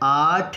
8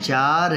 4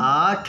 8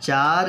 4